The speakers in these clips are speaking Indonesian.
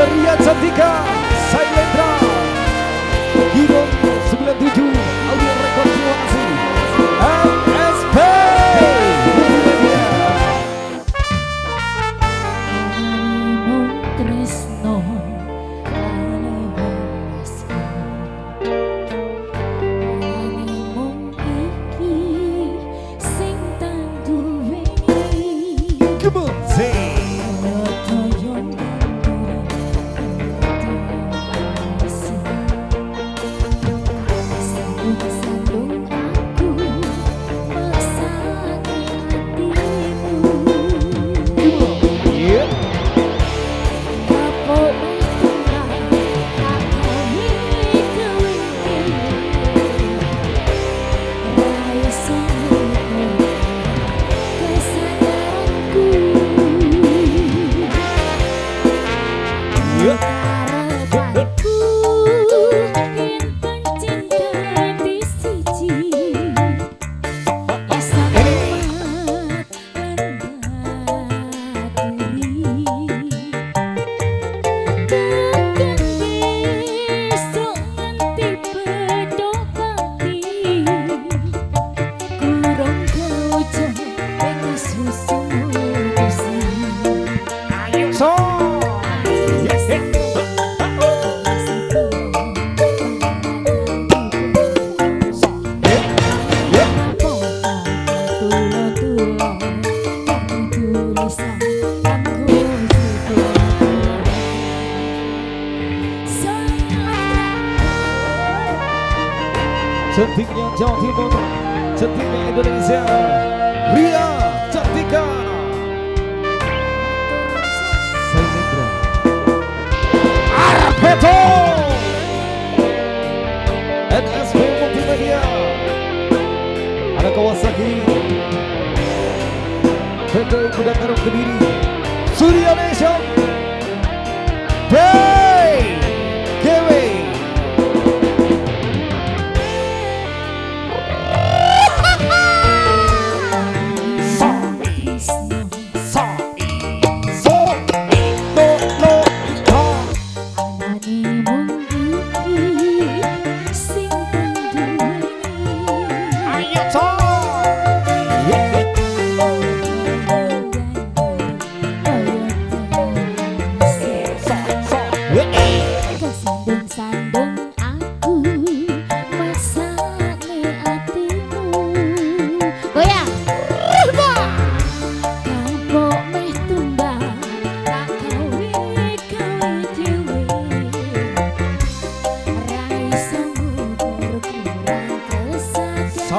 Ceria Cantika, Syailendra, KIRON 97, audio rekod simulasi, NSPMULTIMEDIA. Tresno Kalih Welasku, mung iki sing tak duweni. Cantiknya Jawa Timur, cantiknya Indonesia, Ria Cantika, Syailendra, Arpeto, NSPMULTIMEDIA, ada Kawasaki, PT Kuda Karung Kediri, Surya Nation, Hey, Kewe.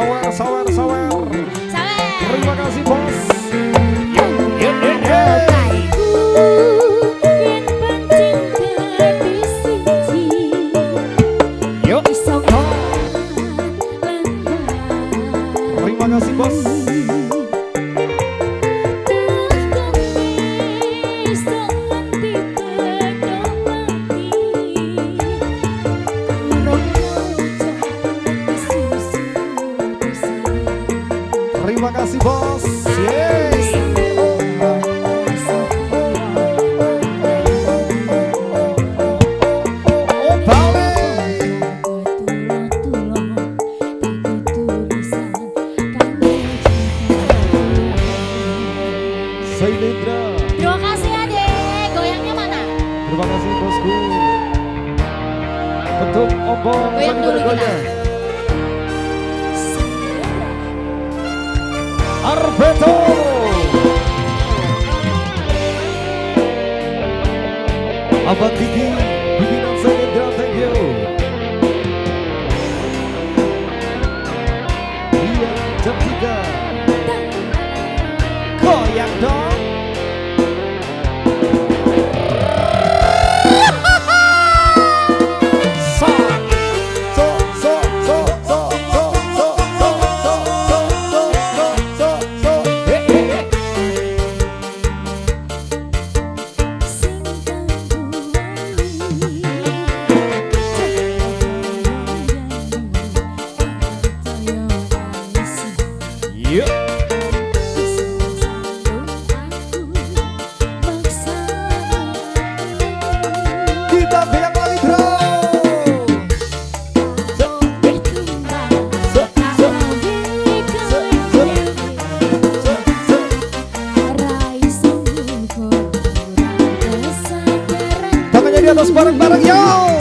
Sawer. Terima kasih bos. Terima kasih bos. Terima kasih bos. Syailendra. Terima kasih adek. Goyangnya mana? Terima kasih bosku. Betul ombong. Goyang dulu kita. Arpeto, Abang Dicky, bikinan Syailendra, thank you. Ria Cantika, goyang dong. atas bareng-bareng yo.